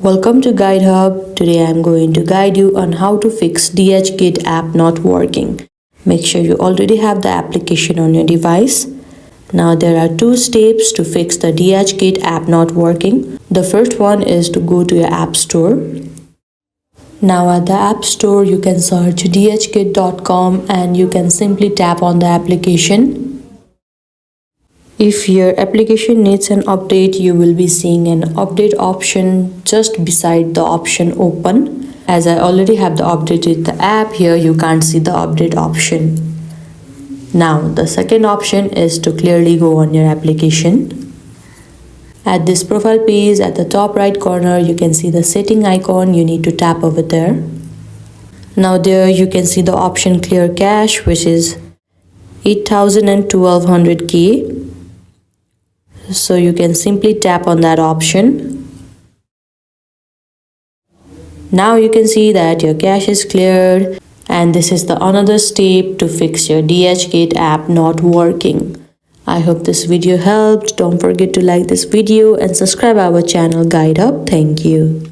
Welcome to Guide Hub. Today I am going to guide you on how to fix DHgate app not working. Make sure you already have the application on your device. Now there are two steps to fix the DHgate app not working. The first one is to go to your app store. Now at the app store you can search dhgate.com and you can simply tap on the application. If your application needs an update, you will be seeing an update option just beside the option open. As I already have the updated the app here, you can't see the update option. Now the second option is to clearly go on your application. At this profile page at the top right corner, you can see the setting icon. You need to tap over there. Now there you can see the option clear cache, which is 8,000 and 1200K. So you can simply tap on that option. Now you can see that your cache is cleared, and this is the another step to fix your DHgate app not working. I hope this video helped. Don't forget to like this video and subscribe our channel Guide Hub. Thank you.